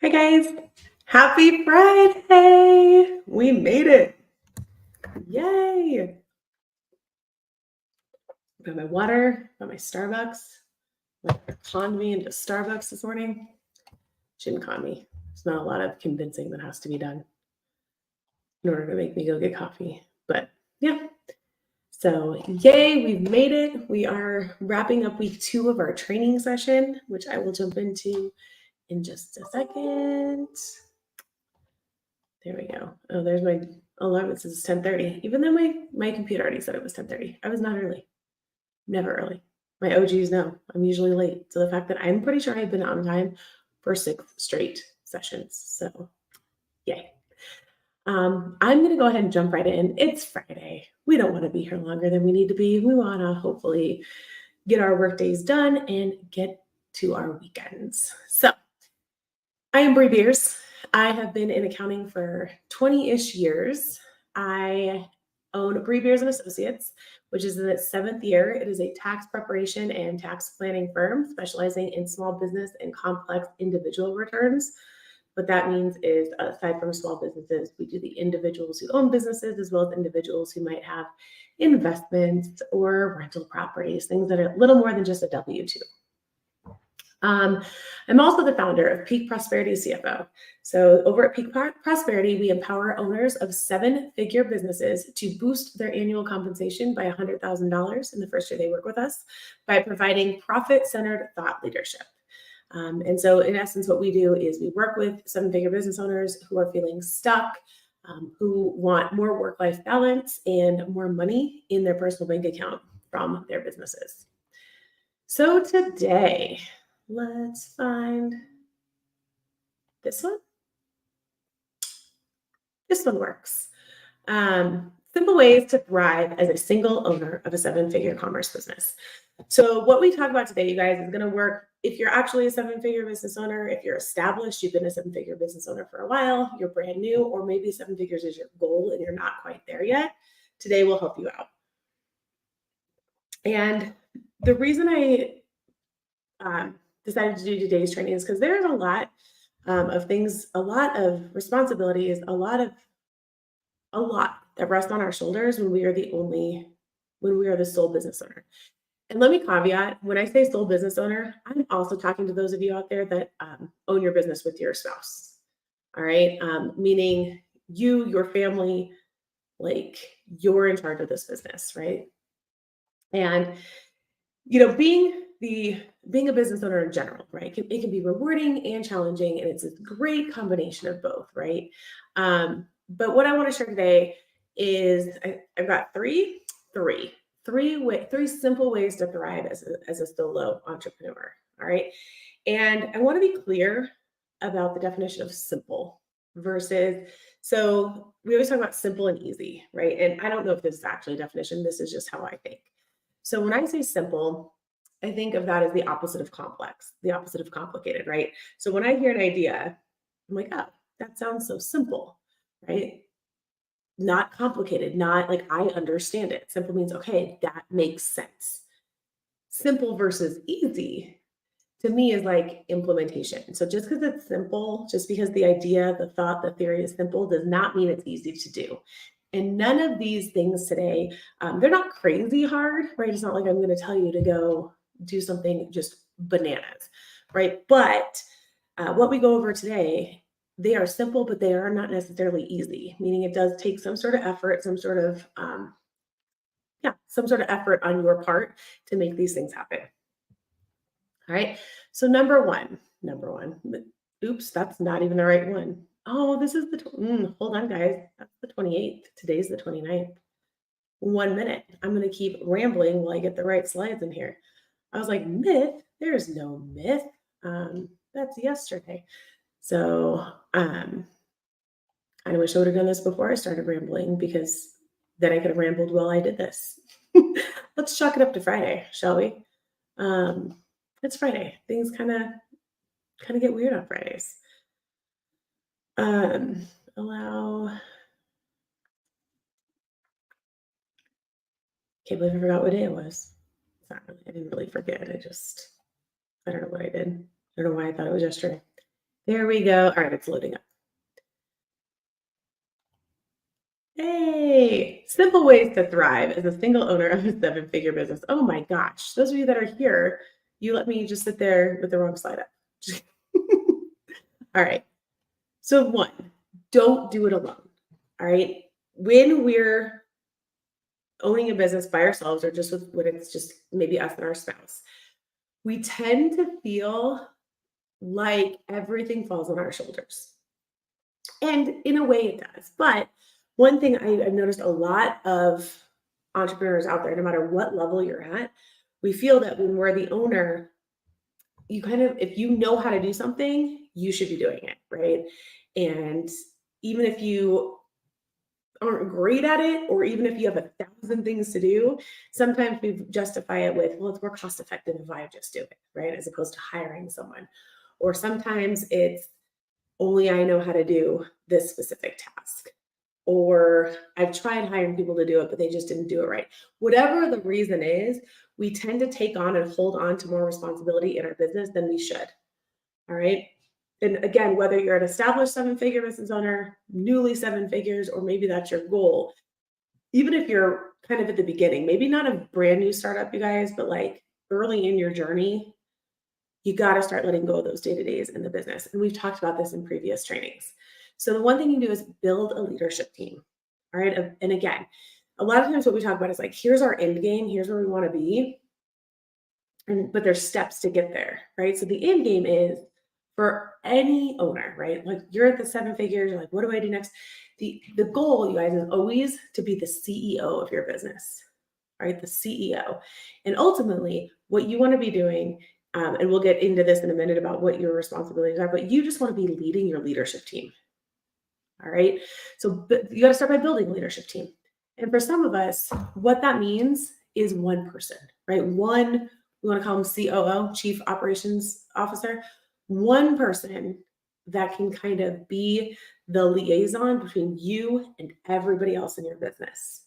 Hi guys, happy Friday! We made it. Yay! Got my water, got my Starbucks. Conned me into Starbucks this morning. Shouldn't con me. There's not a lot of convincing that has to be done in order to make me go get coffee. But yeah. So yay, we've made it. We are wrapping up week 2 of our training session, which I will jump into in just a second. There we go. Oh, there's my alarm. It says 10:30. Even though my computer already said it was 10:30. I was not early. Never early. My OGs know I'm usually late. So the fact that I'm pretty sure I've been on time for 6 straight sessions. So yay. I'm going to go ahead and jump right in. It's Friday. We don't want to be here longer than we need to be. We want to hopefully get our work days done and get to our weekends. So I am Bree Beers. I have been in accounting for 20-ish years. I own Bree Beers and Associates, which is in its 7th year. It is a tax preparation and tax planning firm specializing in small business and complex individual returns. What that means is, aside from small businesses, we do the individuals who own businesses as well as individuals who might have investments or rental properties, things that are a little more than just a W-2. I'm also the founder of Peak Prosperity CFO. So over at Peak Prosperity, we empower owners of 7-figure businesses to boost their annual compensation by $100,000 in the first year they work with us by providing profit-centered thought leadership. And so in essence, what we do is we work with 7-figure business owners who are feeling stuck, who want more work-life balance and more money in their personal bank account from their businesses. So today, let's find this one. This one works. Simple ways to thrive as a single owner of a 7-figure commerce business. So what we talk about today, you guys, is going to work if you're actually a 7-figure business owner, if you're established, you've been a 7-figure business owner for a while, you're brand new, or maybe 7 figures is your goal and you're not quite there yet. Today will help you out. And the reason I decided to do today's training is because there's a lot of things, a lot of responsibilities, a lot that rests on our shoulders when we are the sole business owner. And let me caveat, when I say sole business owner, I'm also talking to those of you out there that own your business with your spouse. All right. Meaning you, your family, like you're in charge of this business, right? And being a business owner in general, right? It can be rewarding and challenging, and it's a great combination of both, right? But what I want to share today is I've got three simple ways to thrive as a solo entrepreneur. All right. And I want to be clear about the definition of simple versus, so we always talk about simple and easy, right? And I don't know if this is actually a definition. This is just how I think. So when I say simple, I think of that as the opposite of complex, the opposite of complicated, right? So when I hear an idea, I'm like, oh, that sounds so simple, right? Not complicated, not like I understand it. Simple means, okay, that makes sense. Simple versus easy to me is like implementation. So just because it's simple, just because the idea, the thought, the theory is simple does not mean it's easy to do. And none of these things today, they're not crazy hard, right? It's not like I'm going to tell you to go do something just bananas, right? But what we go over today, they are simple, but they are not necessarily easy, meaning it does take some sort of effort, some sort of effort on your part to make these things happen. All right. So number one, oops, that's not even the right one. Oh, this is hold on, guys. That's the 28th. Today's the 29th. 1 minute. I'm going to keep rambling while I get the right slides in here. I was like, myth? There's no myth. That's yesterday. So I wish I would have done this before I started rambling, because then I could have rambled while I did this. Let's chalk it up to Friday, shall we? It's Friday. Things kind of get weird on Fridays. Allow. Can't believe I forgot what day it was. I didn't really forget. I don't know what I did. I don't know why I thought it was yesterday. There we go. All right, it's loading up. Hey, simple ways to thrive as a single owner of a seven-figure business. Oh my gosh, those of you that are here, you let me just sit there with the wrong slide up. All right. So one, don't do it alone. All right. When we're owning a business by ourselves or just with when it's just maybe us and our spouse, we tend to feel like everything falls on our shoulders. And in a way it does. But one thing I've noticed a lot of entrepreneurs out there, no matter what level you're at, we feel that when we're the owner, you kind of, if you know how to do something, you should be doing it, right? And even if you aren't great at it, or even if you have 1,000 things to do, sometimes we justify it with, well, it's more cost effective if I just do it, right? As opposed to hiring someone. Or sometimes it's only I know how to do this specific task. Or I've tried hiring people to do it, but they just didn't do it right. Whatever the reason is, we tend to take on and hold on to more responsibility in our business than we should. All right. And again, whether you're an established seven-figure business owner, newly seven figures, or maybe that's your goal, even if you're kind of at the beginning, maybe not a brand new startup, you guys, but like early in your journey, you got to start letting go of those day-to-days in the business. And we've talked about this in previous trainings. So the one thing you do is build a leadership team. All right. And again, a lot of times what we talk about is like, here's our end game, here's where we want to be. But there's steps to get there, right? So the end game is for any owner, right? Like you're at the seven figures, you're like, what do I do next? The goal, you guys, is always to be the CEO of your business, right? The CEO. And ultimately, what you want to be doing, and we'll get into this in a minute about what your responsibilities are, but you just want to be leading your leadership team. All right. So you got to start by building a leadership team. And for some of us, what that means is one person, right? One, we want to call him COO, Chief Operations Officer, one person that can kind of be the liaison between you and everybody else in your business.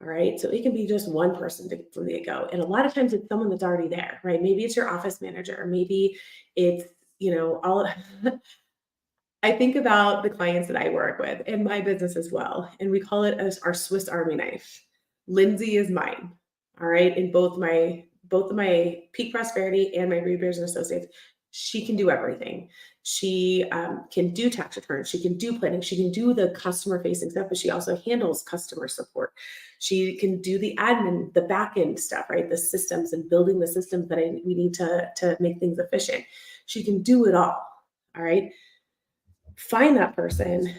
All right. So it can be just one person from the get-go. And a lot of times it's someone that's already there, right? Maybe it's your office manager. Maybe it's, all I think about the clients that I work with in my business as well, and we call it as our Swiss Army knife. Lindsay is mine, all right? In both of my Peak Prosperity and my Readers and Associates, she can do everything. She can do tax returns, she can do planning, she can do the customer facing stuff, but she also handles customer support. She can do the admin, the back end stuff, right? The systems and building the systems that we need to make things efficient. She can do it all right? Find that person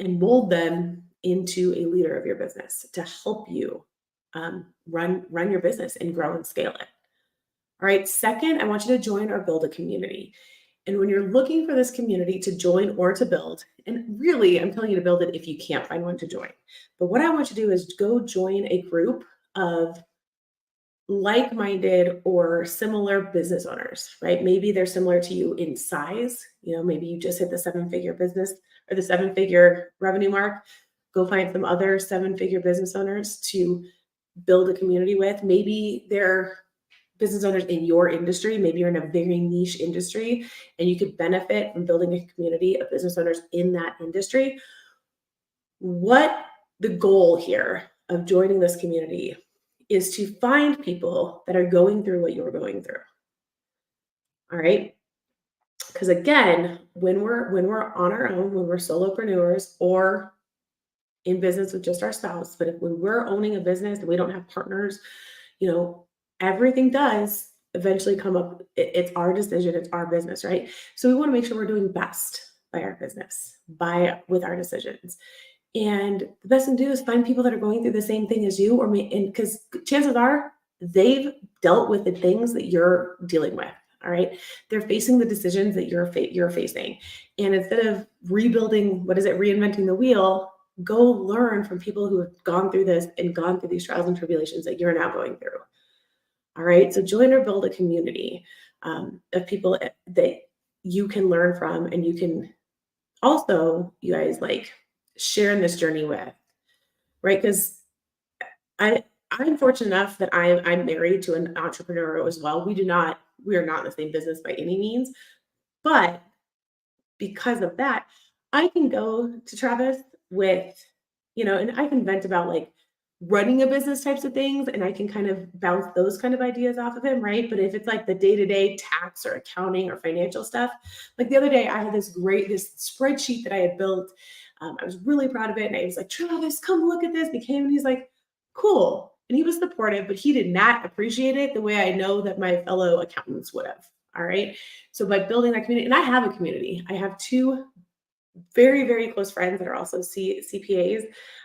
and mold them into a leader of your business to help you run your business and grow and scale it. All right. Second, I want you to join or build a community. And when you're looking for this community to join or to build, and really, I'm telling you to build it if you can't find one to join. But what I want you to do is go join a group of like-minded or similar business owners, right? Maybe they're similar to you in size. Maybe you just hit the seven-figure business or the seven-figure revenue mark. Go find some other seven-figure business owners to build a community with. Maybe they're business owners in your industry. Maybe you're in a very niche industry and you could benefit from building a community of business owners in that industry. What the goal here of joining this community is to find people that are going through what you're going through. All right. Because again, when we're on our own, when we're solopreneurs or in business with just our spouse, but when we're owning a business and we don't have partners, everything does eventually come up. It's our decision, it's our business, right? So we want to make sure we're doing best by our business, with our decisions. And the best thing to do is find people that are going through the same thing as you, because chances are they've dealt with the things that you're dealing with. All right. They're facing the decisions that you're facing. And instead of reinventing the wheel, go learn from people who have gone through this and gone through these trials and tribulations that you're now going through. All right. So join or build a community of people that you can learn from, and you can also, you guys, sharing this journey with, right? Because I'm fortunate enough that I'm married to an entrepreneur as well. We are not in the same business by any means, but because of that, I can go to Travis with, and I can vent about like running a business types of things and I can kind of bounce those kind of ideas off of him, right? But if it's like the day-to-day tax or accounting or financial stuff, like the other day I had this spreadsheet that I had built. I was really proud of it. And I was like, Travis, come look at this. He came and he's like, cool. And he was supportive, but he did not appreciate it the way I know that my fellow accountants would have. All right. So by building that community, and I have a community, I have two very, very close friends that are also CPAs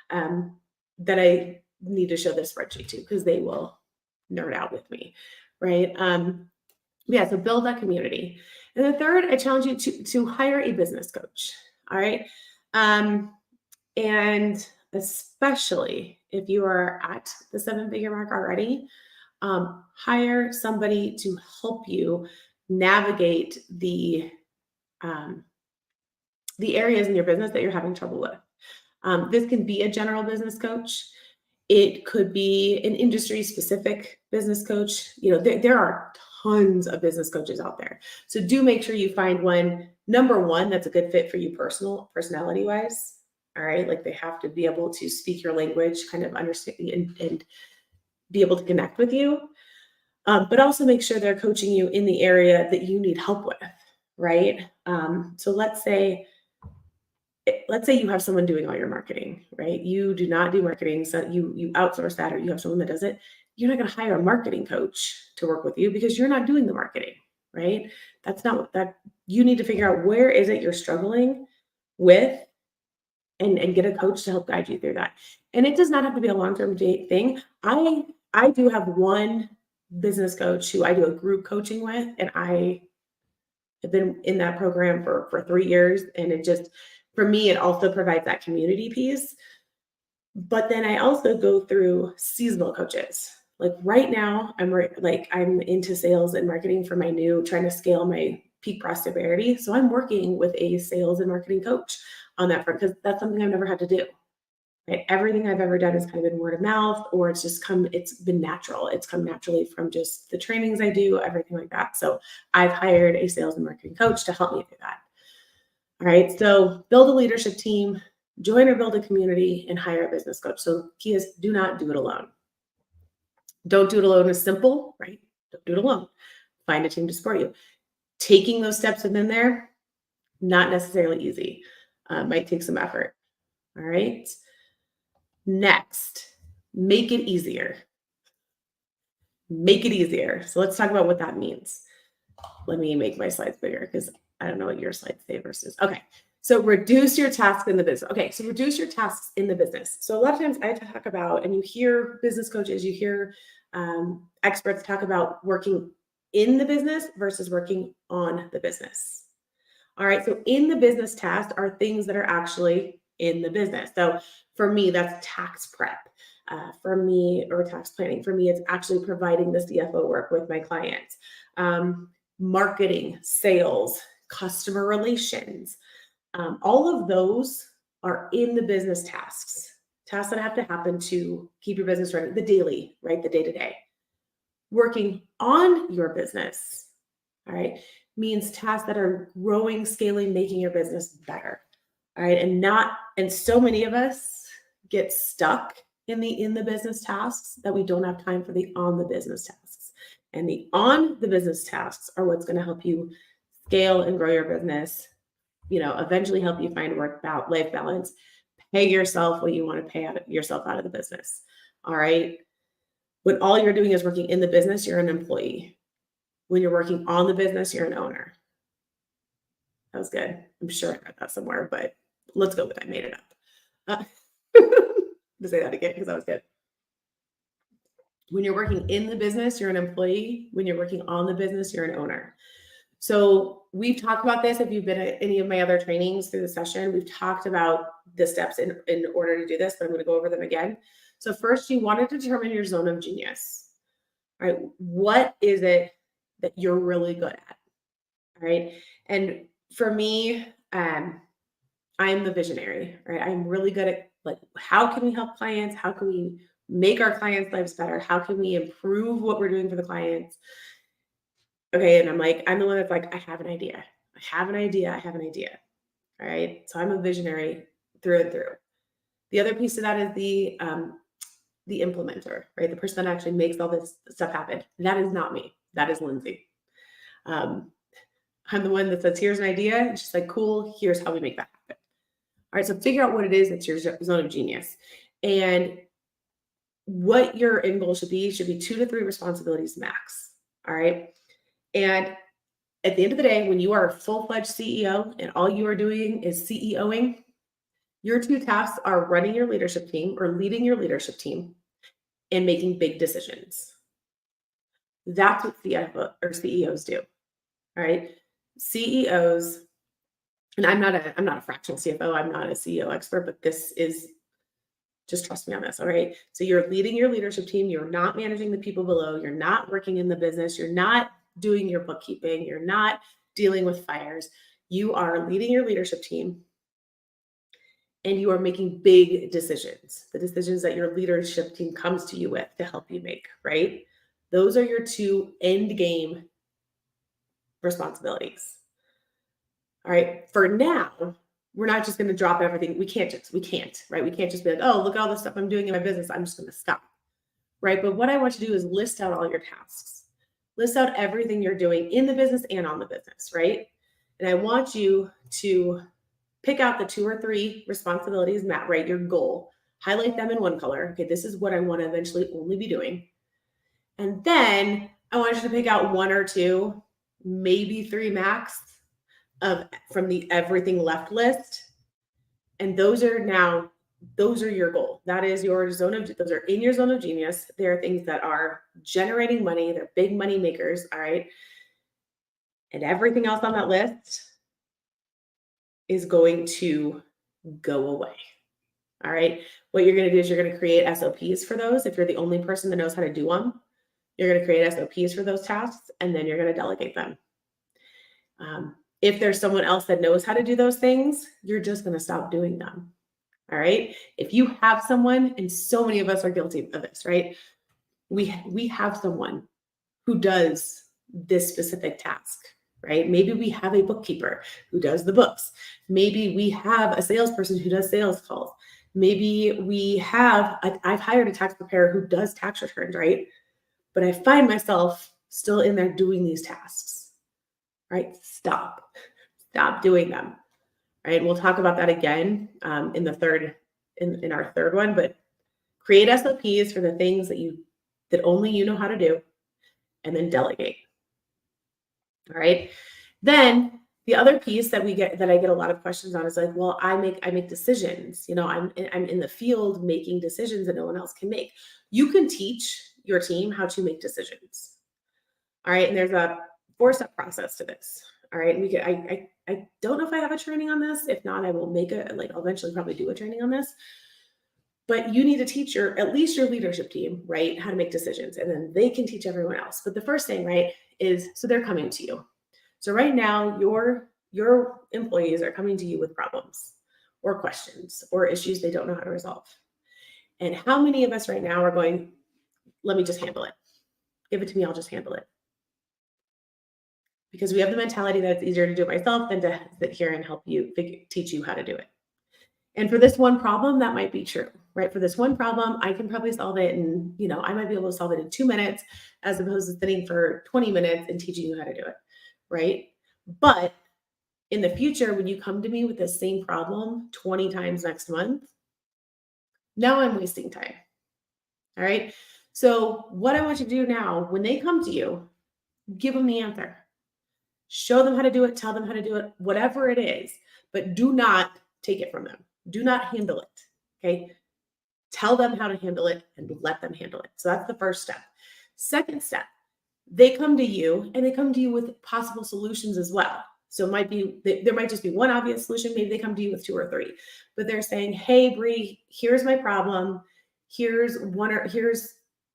that I need to show this spreadsheet to because they will nerd out with me. Right. Yeah. So build that community. And the third, I challenge you to hire a business coach. All right. And especially if you are at the 7-figure mark already, hire somebody to help you navigate the areas in your business that you're having trouble with. This can be a general business coach. It could be an industry specific business coach. There are tons of business coaches out there. So do make sure you find number one, that's a good fit for you personality wise. All right. Like they have to be able to speak your language, kind of understand and be able to connect with you. But also make sure they're coaching you in the area that you need help with. Right. So let's say you have someone doing all your marketing, right? You do not do marketing. So you outsource that, or you have someone that does it. You're not going to hire a marketing coach to work with you because you're not doing the marketing, right? That's not what that you need to figure out where is it you're struggling with and get a coach to help guide you through that. And it does not have to be a long-term thing. I do have one business coach who I do a group coaching with, and I have been in that program for 3 years. And it just, for me, it also provides that community piece. But then I also go through seasonal coaches. Like right now, I'm into sales and marketing for trying to scale my peak prosperity. So I'm working with a sales and marketing coach on that front because that's something I've never had to do. Right? Everything I've ever done has kind of been word of mouth, or it's been natural. It's come naturally from just the trainings I do, everything like that. So I've hired a sales and marketing coach to help me do that. All right. So build a leadership team, join or build a community, and hire a business coach. So key is do not do it alone. Don't do it alone is simple, right? Don't do it alone. Find a team to support you. Taking those steps within there, not necessarily easy. Might take some effort. All right. Next, make it easier. Make it easier. So let's talk about what that means. Let me make my slides bigger because I don't know what your slides say versus. Okay. So reduce your tasks in the business. Okay. So reduce your tasks in the business. So a lot of times I talk about, and you hear business coaches, you hear experts talk about working in the business versus working on the business. All right. So in the business tasks are things that are actually in the business. So for me, that's tax prep. For me, or tax planning. For me, it's actually providing the CFO work with my clients. Marketing, sales, customer relations. All of those are in the business tasks that have to happen to keep your business running, the daily, right? The day-to-day. Working on your business, all right, means tasks that are growing, scaling, making your business better. All right. And so many of us get stuck in the business tasks that we don't have time for the on the business tasks. And the on the business tasks are what's going to help you scale and grow your business, eventually help you find life balance, pay yourself what you want to pay yourself out of the business. All right. When all you're doing is working in the business, you're an employee. When you're working on the business, you're an owner. That was good. I'm sure I read that somewhere, but let's go with it. I made it up. To say that again, because that was good. When you're working in the business, you're an employee. When you're working on the business, you're an owner. So we've talked about this. If you've been at any of my other trainings through the session, we've talked about the steps in order to do this, but I'm going to go over them again. So first, you want to determine your zone of genius. All right. What is it that you're really good at? All right. And for me, I'm the visionary, right? I'm really good at how can we help clients? How can we make our clients' lives better? How can we improve what we're doing for the clients? Okay. And I'm the one that's like, I have an idea. I have an idea. I have an idea. All right. So I'm a visionary through and through. The other piece of that is the implementer, right? The person that actually makes all this stuff happen. That is not me. That is Lindsay. Um, I'm the one that says, here's an idea. And she's like, cool, here's how we make that happen. All right, so figure out what it is that's your zone of genius. And what your end goal should be 2 to 3 responsibilities max. All right. And at the end of the day, when you are a full-fledged CEO and all you are doing is CEOing, your 2 tasks are running your leadership team or leading your leadership team and making big decisions. That's what CFO or CEOs do. All right. CEOs, and I'm not a fractional CFO, I'm not a CEO expert, but this is, just trust me on this. All right. So you're leading your leadership team, you're not managing the people below, you're not working in the business, you're not doing your bookkeeping, you're not dealing with fires. You are leading your leadership team and you are making big decisions, the decisions that your leadership team comes to you with to help you make, right? Those are your 2 end game responsibilities. All right. For now, we're not just going to drop everything. We can't, right? We can't just be like, oh, look at all the stuff I'm doing in my business. I'm just going to stop. Right. But what I want you to do is list out all your tasks, list out everything you're doing in the business and on the business. Right. And I want you to pick out the 2 or 3 responsibilities, Matt, right? Your goal, highlight them in one color. Okay. This is what I want to eventually only be doing. And then I want you to pick out 1 or 2, maybe 3 max from the everything left list. And those are your goal. That is your those are in your zone of genius. There are things that are generating money. They're big money makers. All right. And everything else on that list is going to go away. All right. What you're going to do is you're going to create SOPs for those. If you're the only person that knows how to do them, you're going to create SOPs for those tasks, and then you're going to delegate them. If there's someone else that knows how to do those things, you're just going to stop doing them. All right. If you have someone, and so many of us are guilty of this, right? We have someone who does this specific task, right? Maybe we have a bookkeeper who does the books. Maybe we have a salesperson who does sales calls. Maybe we have, I've hired a tax preparer who does tax returns, right? But I find myself still in there doing these tasks, right? Stop doing them, right? We'll talk about that again in our third one, but create SOPs for the things that only you know how to do, and then delegate. All right. Then the other piece that I get a lot of questions on is like, well, I make decisions. I'm in the field making decisions that no one else can make. You can teach your team how to make decisions. All right. And there's a 4-step process to this. All right. And I don't know if I have a training on this. If not, I will I'll eventually probably do a training on this. But you need to teach at least your leadership team, right, how to make decisions. And then they can teach everyone else. But the first thing, right, is so they're coming to you. So right now, your employees are coming to you with problems or questions or issues they don't know how to resolve. And how many of us right now are going, let me just handle it. Give it to me, I'll just handle it. Because we have the mentality that it's easier to do it myself than to sit here and help you teach you how to do it. And for this one problem, that might be true, right? For this one problem, I can probably solve it in, I might be able to solve it in 2 minutes as opposed to sitting for 20 minutes and teaching you how to do it, right? But in the future, when you come to me with the same problem 20 times next month, now I'm wasting time, all right? So what I want you to do now, when they come to you, give them the answer. Show them how to do it, tell them how to do it, whatever it is, but do not take it from them. Do not handle it, okay? Tell them how to handle it and let them handle it. So that's the first step. Second step, they come to you and they come to you with possible solutions as well. So there might just be one obvious solution. Maybe they come to you with 2 or 3, but they're saying, hey, Bree, here's my problem.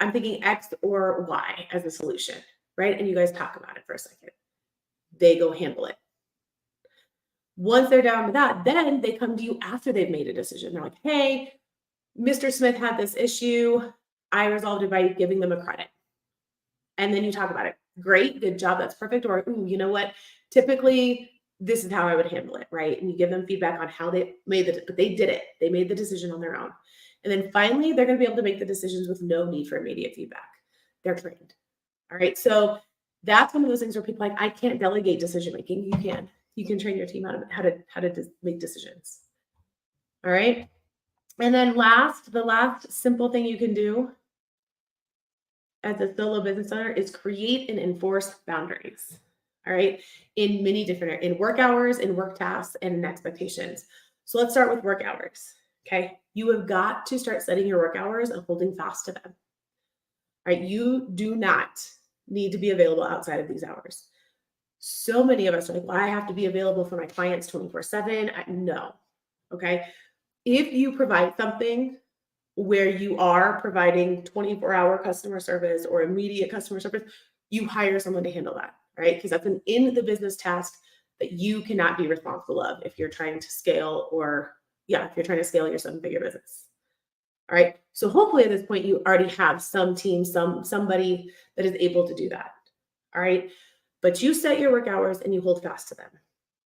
I'm thinking X or Y as a solution, right? And you guys talk about it for a second. They go handle it. Once they're down to that, then they come to you after they've made a decision. They're like, hey, Mr. Smith had this issue. I resolved it by giving them a credit. And then you talk about it. Great, good job, that's perfect. Or, ooh, you know what? Typically, this is how I would handle it, right? And you give them feedback on how they made it, but they did it. They made the decision on their own. And then finally, they're going to be able to make the decisions with no need for immediate feedback. They're trained. All right. So that's one of those things where people are like, I can't delegate decision making. You can. You can train your team how to make decisions. All right. And then the last simple thing you can do as a solo business owner is create and enforce boundaries. All right. In many different, in work hours, in work tasks, and in expectations. So let's start with work hours. Okay. You have got to start setting your work hours and holding fast to them. All right. You do not need to be available outside of these hours. So many of us are like, well, I have to be available for my clients 24/7. No. Okay. If you provide something where you are providing 24-hour customer service or immediate customer service, you hire someone to handle that, right? Because that's an in the business task that you cannot be responsible of if you're trying to scale if you're trying to scale your seven-figure business. All right. So hopefully at this point, you already have some team, somebody that is able to do that. All right. But you set your work hours and you hold fast to them.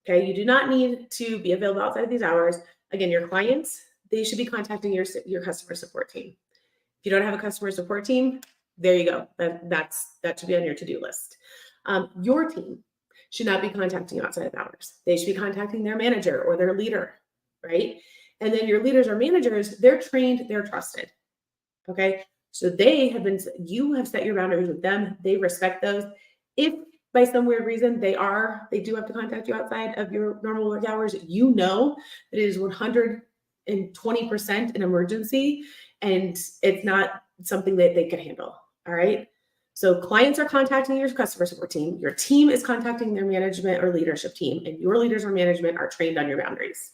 Okay. You do not need to be available outside of these hours. Again, your clients, they should be contacting your customer support team. If you don't have a customer support team, there you go. That should be on your to-do list. Your team should not be contacting you outside of hours. They should be contacting their manager or their leader, right? And then your leaders or managers, they're trained, they're trusted. Okay. So you have set your boundaries with them. They respect those. If by some weird reason they do have to contact you outside of your normal work hours, you know that it is 120% an emergency and it's not something that they can handle. All right. So clients are contacting your customer support team. Your team is contacting their management or leadership team, and your leaders or management are trained on your boundaries.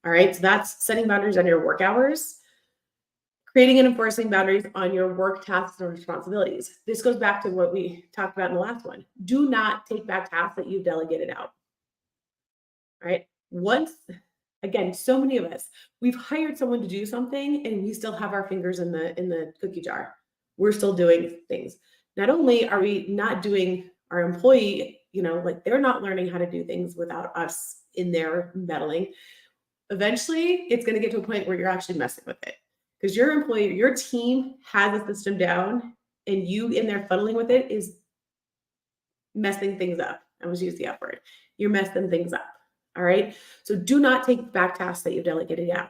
All right. So that's setting boundaries on your work hours. Creating and enforcing boundaries on your work tasks and responsibilities. This goes back to what we talked about in the last one. Do not take back tasks that you've delegated out. All right. Again, so many of us, we've hired someone to do something and we still have our fingers in the cookie jar. We're still doing things. Not only are we not doing our employee, they're not learning how to do things without us in there meddling. Eventually, it's going to get to a point where you're actually messing with it. Because your team has a system down and you in there funneling with it is messing things up. I was using the F word. You're messing things up. All right. So do not take back tasks that you've delegated out.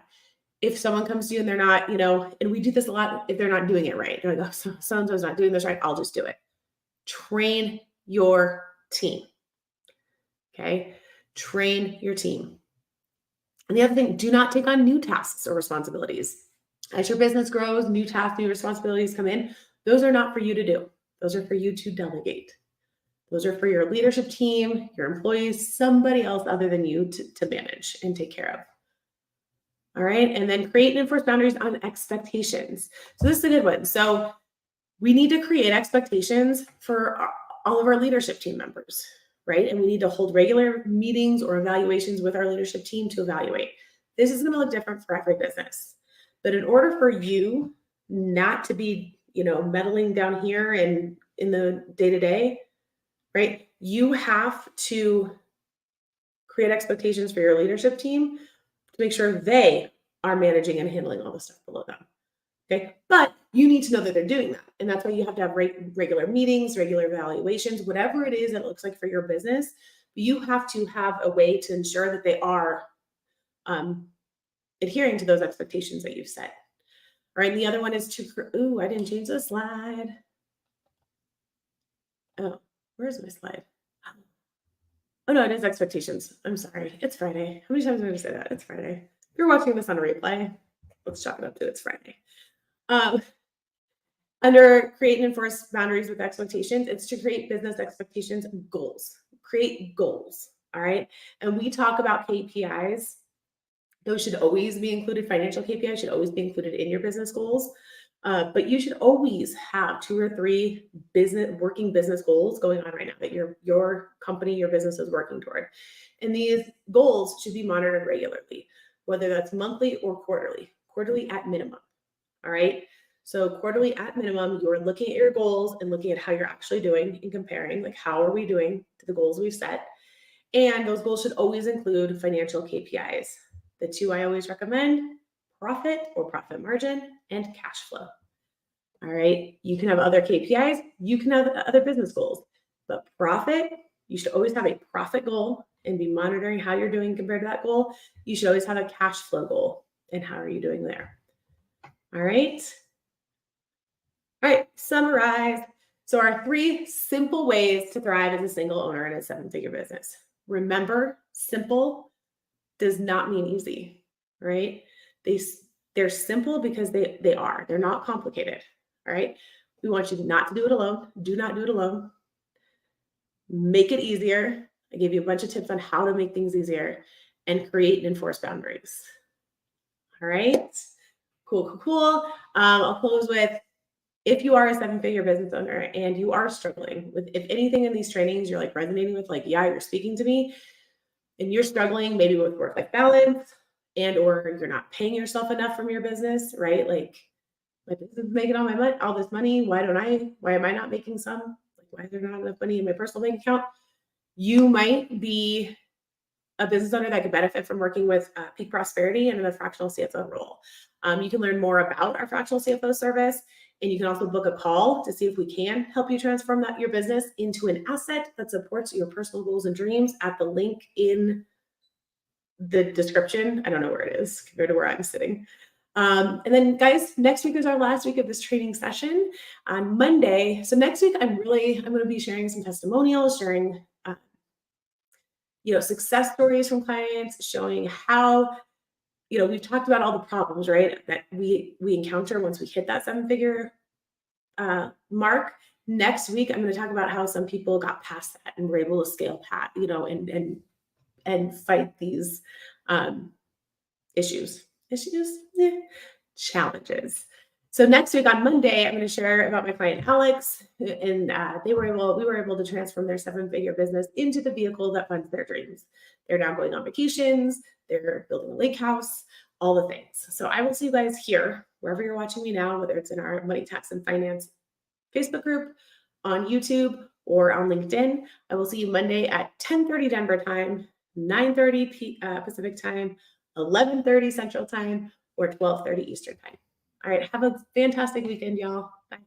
If someone comes to you and they're not, and we do this a lot, if they're not doing it right, they're like, oh, so-and-so's not doing this right, I'll just do it. Train your team. Okay. Train your team. And the other thing, do not take on new tasks or responsibilities. As your business grows, new tasks, new responsibilities come in. Those are not for you to do. Those are for you to delegate. Those are for your leadership team, your employees, somebody else other than you to manage and take care of. All right. And then create and enforce boundaries on expectations. So this is a good one. So we need to create expectations for all of our leadership team members, right? And we need to hold regular meetings or evaluations with our leadership team to evaluate. This is going to look different for every business. But in order for you not to be, meddling down here and in the day-to-day, right? You have to create expectations for your leadership team to make sure they are managing and handling all the stuff below them. Okay. But you need to know that they're doing that. And that's why you have to have regular meetings, regular evaluations, whatever it is that it looks like for your business. You have to have a way to ensure that they are adhering to those expectations that you've set. All right. And the other one is I didn't change the slide. Oh, where's my slide? Oh no, it is expectations. I'm sorry. It's Friday. How many times am I going to say that? It's Friday. If you're watching this on a replay, let's chalk it up to it's Friday. Under create and enforce boundaries with expectations, it's to create business expectations and goals. Create goals. All right. And we talk about KPIs. Those should always be included. Financial KPIs should always be included in your business goals. But you should always have 2 or 3 working business goals going on right now that your company, your business is working toward. And these goals should be monitored regularly, whether that's monthly or quarterly at minimum. All right. So quarterly at minimum, you're looking at your goals and looking at how you're actually doing and comparing, like how are we doing to the goals we've set. And those goals should always include financial KPIs. The two I always recommend: profit or profit margin and cash flow. All right. You can have other KPIs, you can have other business goals, but profit, you should always have a profit goal and be monitoring how you're doing compared to that goal. You should always have a cash flow goal and how are you doing there. All right. All right. Summarize. So, our 3 simple ways to thrive as a single owner in a 7-figure business. Remember, simple does not mean easy, right? They're simple because they are. They're not complicated. All right. We want you not to do it alone. Do not do it alone. Make it easier. I gave you a bunch of tips on how to make things easier and create and enforce boundaries. All right. Cool. I'll close with, if you are a 7-figure business owner and you are struggling with, if anything in these trainings you're like resonating with, like, yeah, you're speaking to me, and you're struggling maybe with work-life balance, and or you're not paying yourself enough from your business, right? Like, my business is making all this money. Why am I not making some? Like, why is there not enough money in my personal bank account? You might be a business owner that could benefit from working with Peak Prosperity and in the Fractional CFO role. You can learn more about our Fractional CFO service, and you can also book a call to see if we can help you transform your business into an asset that supports your personal goals and dreams at the link in the description. I don't know where it is compared to where I'm sitting. And then, guys, next week is our last week of this training session on Monday. So next week, I'm going to be sharing some testimonials, sharing success stories from clients, showing how, we've talked about all the problems, right, that we encounter once we hit that 7-figure mark. Next week, I'm going to talk about how some people got past that and were able to scale past, and fight these challenges. So next week on Monday, I'm going to share about my client Alex, and we were able to transform their 7-figure business into the vehicle that funds their dreams. They're now going on vacations, they're building a lake house, all the things. So I will see you guys here, wherever you're watching me now, whether it's in our Money, Tax, and Finance Facebook group, on YouTube, or on LinkedIn. I will see you Monday at 10:30 Denver time, 9:30 Pacific time, 11:30 Central time, or 12:30 Eastern time. All right, have a fantastic weekend, y'all. Bye.